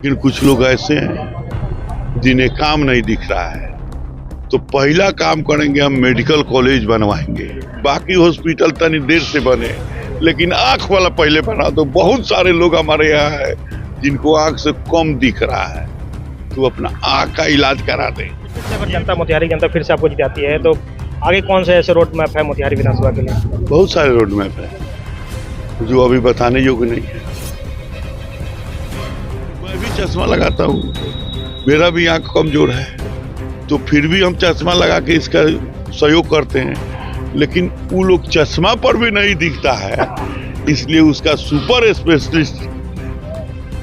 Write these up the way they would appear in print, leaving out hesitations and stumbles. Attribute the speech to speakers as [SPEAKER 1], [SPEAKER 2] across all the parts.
[SPEAKER 1] लेकिन कुछ लोग ऐसे हैं जिन्हें काम नहीं दिख रहा है। तो पहला काम करेंगे, हम मेडिकल कॉलेज बनवाएंगे। बाकी हॉस्पिटल तनी देर से बने, लेकिन आंख वाला पहले बना दो। बहुत सारे लोग हमारे यहाँ है जिनको आंख से कम दिख रहा है, तो अपना आंख का इलाज करा दें।
[SPEAKER 2] अगर जनता मोतिहारी जनता फिर से आपको जिताती है तो आगे कौन से ऐसे रोड मैप है मोतिहारी विधानसभा के लिए?
[SPEAKER 1] बहुत सारे रोड मैप है जो अभी बताने योग्य नहीं है। मैं भी चश्मा लगाता हूँ, मेरा भी आंख कमजोर है, तो फिर भी हम चश्मा लगा के इसका सहयोग करते हैं। लेकिन वो लोग चश्मा पर भी नहीं दिखता है, इसलिए उसका सुपर स्पेशलिस्ट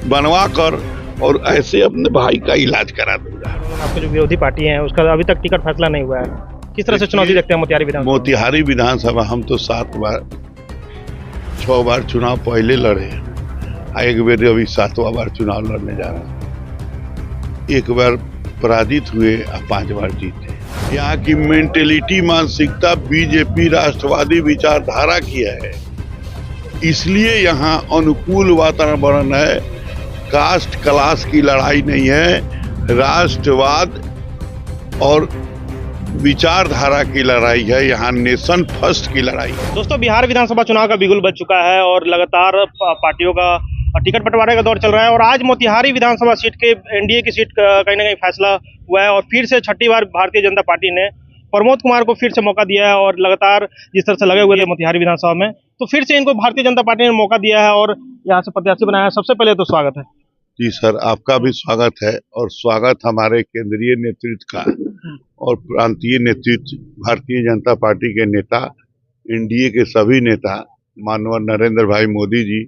[SPEAKER 1] बनवा कर और ऐसे अपने भाई का इलाज करा दूंगा।
[SPEAKER 2] आपके जो विरोधी पार्टी है उसका अभी तक टिकट फैसला नहीं हुआ है, किस तरह से चुनौती देखते हैं मोतिहारी विधानसभा?
[SPEAKER 1] मोतिहारी विधानसभा हम तो 6 बार चुनाव पहले लड़े, एक बार अभी 7वां बार चुनाव लड़ने जा रहे हैं। एक बार पराजित हुए और 5 बार जीते। यहाँ की मेंटेलिटी, मानसिकता बीजेपी राष्ट्रवादी विचारधारा की है, इसलिए यहाँ अनुकूल वातावरण है। कास्ट क्लास की लड़ाई नहीं है, राष्ट्रवाद और विचारधारा की लड़ाई है। यहाँ नेशन फर्स्ट की लड़ाई है।
[SPEAKER 2] दोस्तों, बिहार विधानसभा चुनाव का बिगुल बज चुका है और लगातार पार्टियों का टिकट बंटवारे का दौर चल रहा है। और आज मोतिहारी विधानसभा सीट के एनडीए की सीट कहीं ना कहीं फैसला हुआ है और फिर से छठी बार भारतीय जनता पार्टी ने प्रमोद कुमार को फिर से मौका दिया है। और लगातार जिस तरह से लगे हुए थे मोतिहारी विधानसभा में, तो फिर से इनको भारतीय जनता पार्टी ने मौका दिया है और यहाँ से प्रत्याशी बनाया है। सबसे पहले तो स्वागत है।
[SPEAKER 1] जी सर, आपका भी स्वागत है और स्वागत हमारे केंद्रीय नेतृत्व का और प्रांतीय नेतृत्व, भारतीय जनता पार्टी के नेता, एनडीए के सभी नेता, मानवर नरेंद्र भाई मोदी जी,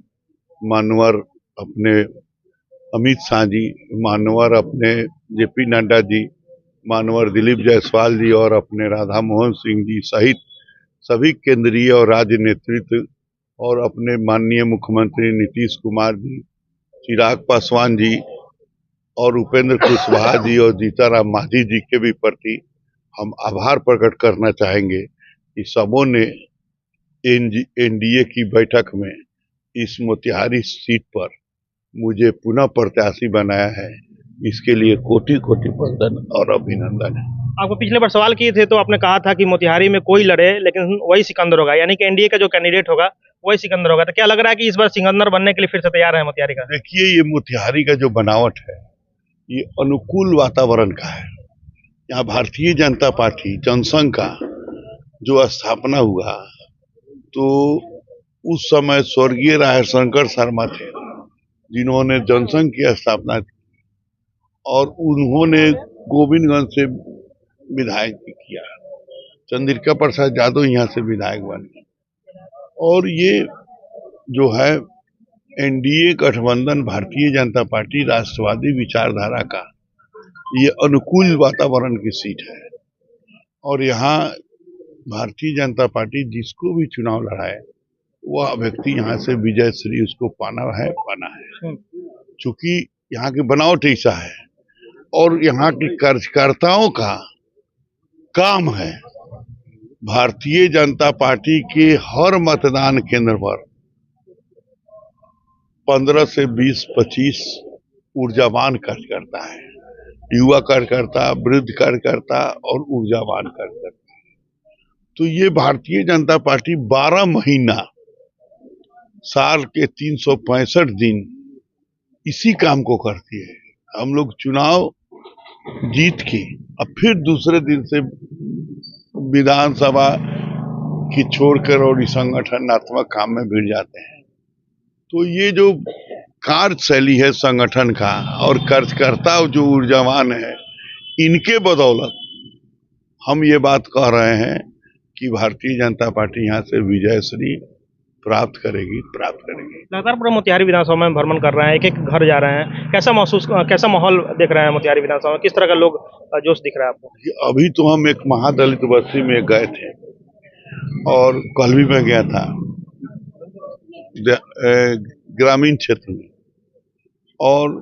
[SPEAKER 1] मानवर अपने अमित शाह जी, मानवर अपने जेपी नड्डा जी, मानवर दिलीप जायसवाल जी और अपने राधा मोहन सिंह जी सहित सभी केंद्रीय और राज्य नेतृत्व और अपने माननीय मुख्यमंत्री नीतीश कुमार जी, चिराग पासवान जी और उपेंद्र कुशवाहा जी और जीतनराम मांझी जी के भी प्रति हम आभार प्रकट करना चाहेंगे कि सबों ने एनडीए की बैठक में इस मोतिहारी सीट पर मुझे पुनः प्रत्याशी बनाया है। इसके लिए कोटि कोटि वंदन और अभिनंदन है।
[SPEAKER 2] आपको पिछले बार सवाल किए थे तो आपने कहा था कि मोतिहारी में कोई लड़े लेकिन वही सिकंदर होगा, यानी कि एनडीए का जो कैंडिडेट होगा वही सिकंदर होगा। तो क्या लग रहा है कि इस बार सिकंदर बनने के लिए फिर से तैयार है मोतिहारी का?
[SPEAKER 1] देखिए, ये मोतिहारी का जो बनावट है ये अनुकूल वातावरण का है। यहाँ भारतीय जनता पार्टी जनसंघ का जो स्थापना हुआ, तो उस समय स्वर्गीय रायशंकर शर्मा थे जिन्होंने जनसंघ की स्थापना की और उन्होंने गोविंदगंज से विधायक किया। चंद्रिका प्रसाद यादव यहाँ से विधायक बने और ये जो है एनडीए गठबंधन भारतीय जनता पार्टी राष्ट्रवादी विचारधारा का ये अनुकूल वातावरण की सीट है। और यहाँ भारतीय जनता पार्टी जिसको भी चुनाव लड़ाए वह व्यक्ति यहाँ से विजय श्री उसको पाना है। चूंकि यहाँ की बनावट ऐसा है और यहाँ की कार्यकर्ताओं का काम है भारतीय जनता पार्टी के हर मतदान केंद्र पर 15 से 20-25 ऊर्जावान कार्यकर्ता है, युवा कार्यकर्ता, वृद्ध कार्यकर्ता और ऊर्जावान कार्यकर्ता। तो ये भारतीय जनता पार्टी 12 महीना साल के 365 दिन इसी काम को करती है। हम लोग चुनाव जीत के अब फिर दूसरे दिन से विधानसभा की छोड़कर और संगठनात्मक काम में भिड़ जाते हैं। तो ये जो कार्यशैली है संगठन का और कार्यकर्ता जो ऊर्जावान है, इनके बदौलत हम ये बात कह रहे हैं कि भारतीय जनता पार्टी यहाँ से विजय श्री प्राप्त करेगी।
[SPEAKER 2] लगातार पूरा मोतिहारी विधानसभा में भ्रमण कर रहे हैं, एक एक घर जा रहे हैं। कैसा माहौल देख रहे हैं मोतिहारी विधानसभा में? किस तरह का लोग जोश दिख रहा है आपको?
[SPEAKER 1] अभी तो हम एक महादलित बस्ती में गए थे और कल भी मैं गया था ग्रामीण क्षेत्र में, और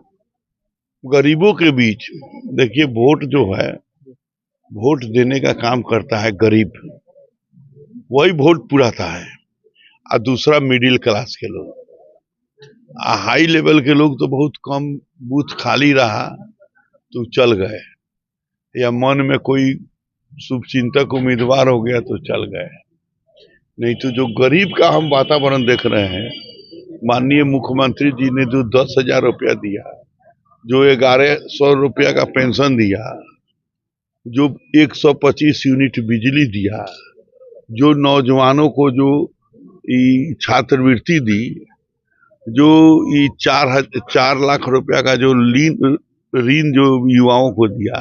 [SPEAKER 1] गरीबों के बीच देखिए, वोट जो है वोट देने का काम करता है गरीब, वही वोट पुराता है, और दूसरा मिडिल क्लास के लोग। हाई लेवल के लोग तो बहुत कम, बूथ खाली रहा तो चल गए, या मन में कोई शुभचिंतक उम्मीदवार हो गया तो चल गए। नहीं तो जो गरीब का हम वातावरण देख रहे हैं, माननीय मुख्यमंत्री जी ने जो 10,000 रुपया दिया, जो 1100 रुपया का पेंशन दिया, जो 125 यूनिट बिजली दिया, जो नौजवानों को जो छात्रवृत्ति दी, जो 4 लाख रुपया का जो ऋण जो युवाओं को दिया,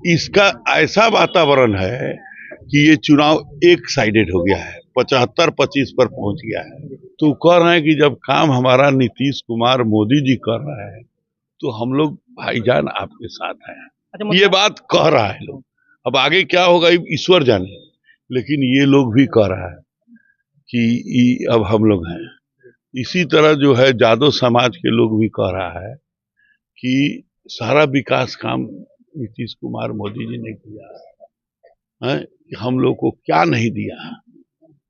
[SPEAKER 1] इसका ऐसा वातावरण है कि ये चुनाव एक साइडेड हो गया है, 75-25 पर पहुंच गया है। तो कह रहे हैं कि जब काम हमारा नीतीश कुमार मोदी जी कर रहे हैं तो हम लोग भाईजान आपके साथ हैं।
[SPEAKER 2] अच्छा,
[SPEAKER 1] ये बात कह रहा है लोग, अब आगे क्या होगा ईश्वर जाने, लेकिन ये लोग भी कह रहा है कि अब हम लोग हैं। इसी तरह जो है यादव समाज के लोग भी कह रहा है कि सारा विकास काम नीतीश कुमार मोदी जी ने किया है, हम लोग को क्या नहीं दिया।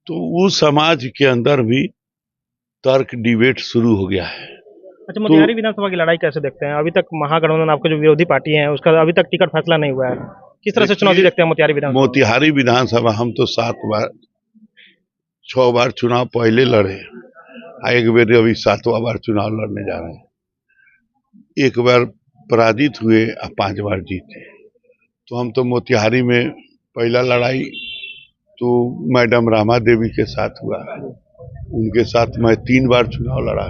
[SPEAKER 1] तो उस समाज के अंदर भी तर्क डिबेट शुरू हो गया है।
[SPEAKER 2] अच्छा, मोतिहारी विधानसभा की लड़ाई कैसे देखते हैं? अभी तक महागठबंधन आपके जो विरोधी पार्टी है उसका अभी तक टिकट फैसला नहीं हुआ है, किस तरह से चुनौती देखते हैं मोतिहारी विधानसभा?
[SPEAKER 1] मोतिहारी विधानसभा हम तो 6 बार चुनाव पहले लड़े, एक बार अभी 7वां बार चुनाव लड़ने जा रहे हैं। एक बार पराजित हुए और 5 बार जीते। तो हम तो मोतिहारी में पहला लड़ाई तो मैडम रामा देवी के साथ हुआ, उनके साथ मैं 3 बार चुनाव लड़ा।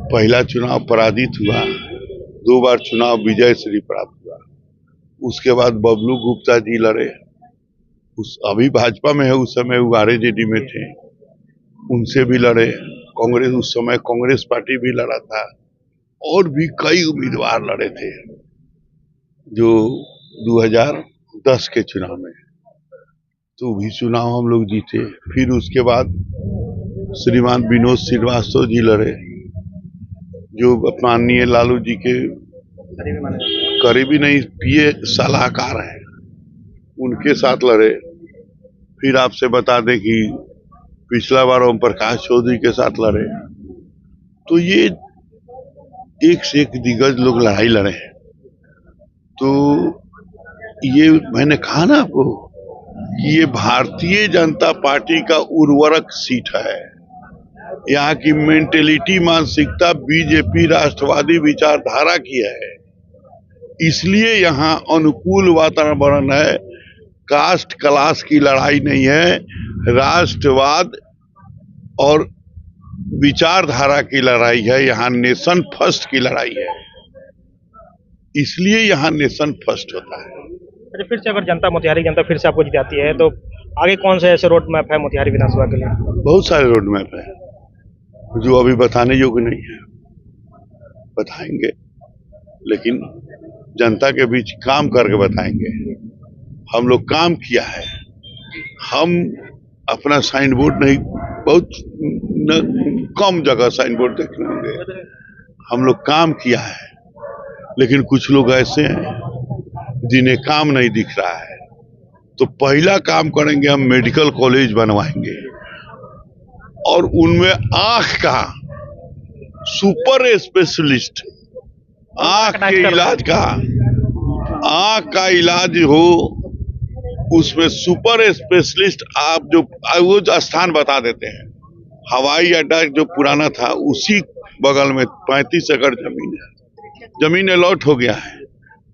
[SPEAKER 1] पहला चुनाव पराजित हुआ, 2 बार चुनाव विजय श्री प्राप्त हुआ। उसके बाद बबलू गुप्ता जी लड़े, अभी भाजपा में है, उस समय वो आरजेडी में थे, उनसे भी लड़े। कांग्रेस, उस समय कांग्रेस पार्टी भी लड़ा था, और भी कई उम्मीदवार लड़े थे जो 2010 के चुनाव में, तो भी चुनाव हम लोग जीते। फिर उसके बाद श्रीमान विनोद श्रीवास्तव जी लड़े, जो माननीय लालू जी के करीबी नहीं पिए सलाहकार हैं, उनके साथ लड़े। फिर आपसे बता दें कि पिछला बार ओम प्रकाश चौधरी के साथ लड़े। तो ये एक से एक दिग्गज लोग लड़ाई लड़े हैं। तो ये मैंने कहा ना आपको कि ये भारतीय जनता पार्टी का उर्वरक सीट है। यहाँ की मेंटेलिटी, मानसिकता बीजेपी राष्ट्रवादी विचारधारा की है, इसलिए यहाँ अनुकूल वातावरण है। कास्ट क्लास की लड़ाई नहीं है, राष्ट्रवाद और विचारधारा की लड़ाई है। यहाँ नेशन फर्स्ट की लड़ाई है, इसलिए यहाँ नेशन फर्स्ट होता है।
[SPEAKER 2] अच्छा, फिर से अगर जनता, मोतिहारी जनता फिर से आपको जिताती है तो आगे कौन से ऐसे रोड मैप है मोतिहारी विधानसभा के लिए?
[SPEAKER 1] बहुत सारे रोड मैप है जो अभी बताने योग्य नहीं है, बताएंगे, लेकिन जनता के बीच काम करके बताएंगे। हम लोग काम किया है, हम अपना साइन बोर्ड नहीं, बहुत कम जगह साइन बोर्ड देखने होंगे, हम लोग काम किया है। लेकिन कुछ लोग ऐसे हैं जिन्हें काम नहीं दिख रहा है, तो पहला काम करेंगे हम, मेडिकल कॉलेज बनवाएंगे और उनमें आंख का सुपर स्पेशलिस्ट, आंख के इलाज का, आंख का इलाज हो, उसमें सुपर स्पेशलिस्ट आप जो वो स्थान बता देते हैं। हवाई अड्डा जो पुराना था उसी बगल में 35 एकड़ जमीन है, जमीन अलॉट हो गया है,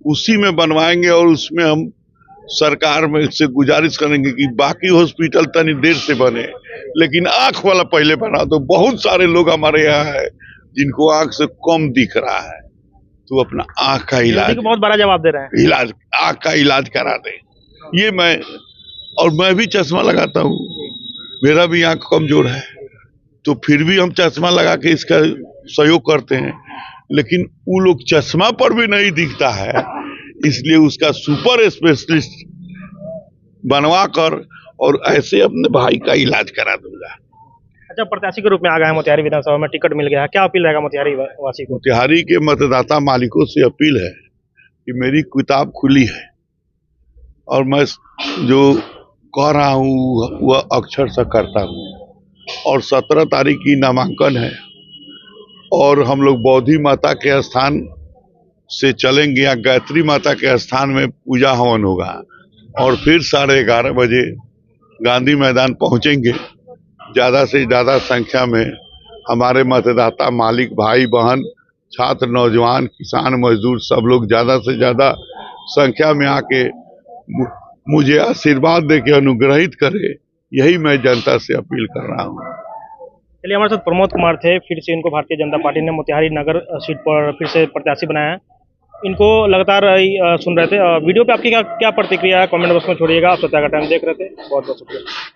[SPEAKER 1] उसी में बनवाएंगे। और उसमें हम सरकार में से गुजारिश करेंगे कि बाकी हॉस्पिटल तनी देर से बने, लेकिन आंख वाला पहले बना दो। बहुत सारे लोग हमारे यहाँ है जिनको आंख से कम दिख रहा है, तो अपना आंख का इलाज,
[SPEAKER 2] बहुत बड़ा जवाब दे रहे हैं,
[SPEAKER 1] इलाज, आंख का इलाज करा दे। ये मैं भी चश्मा लगाता हूँ, मेरा भी आंख कमजोर है, तो फिर भी हम चश्मा लगा के इसका सहयोग करते हैं। लेकिन वो लोग चश्मा पर भी नहीं दिखता है, इसलिए उसका सुपर स्पेशलिस्ट बनवा कर और ऐसे अपने भाई का इलाज करा दूंगा।
[SPEAKER 2] अच्छा, प्रत्याशी के रूप में आ गए हैं मोतिहारी विधानसभा में, टिकट मिल गया है, क्या अपील रहेगा मोतिहारी वासी को?
[SPEAKER 1] मोतिहारी के मतदाता मालिकों से अपील है कि मेरी किताब खुली है और मैं जो कह रहा हूँ वह अक्षर से करता हूँ। और 17 तारीख की नामांकन है, और हम लोग बौद्धि माता के स्थान से चलेंगे या गायत्री माता के स्थान में पूजा हवन होगा और फिर 11:30 बजे गांधी मैदान पहुंचेंगे। ज्यादा से ज्यादा संख्या में हमारे मतदाता, मालिक, भाई बहन, छात्र, नौजवान, किसान, मजदूर सब लोग ज्यादा से ज्यादा संख्या में आके मुझे आशीर्वाद दे के अनुग्रहित करे, यही मैं जनता से अपील कर रहा हूँ।
[SPEAKER 2] चलिए, हमारे साथ प्रमोद कुमार थे। फिर से इनको भारतीय जनता पार्टी ने मोतिहारी नगर सीट पर फिर से प्रत्याशी बनाया है। इनको लगातार सुन रहे थे। वीडियो पे आपकी क्या क्या प्रतिक्रिया है, कमेंट बॉक्स में छोड़िएगा। आप सत्या का टाइम देख रहे थे, बहुत बहुत शुक्रिया।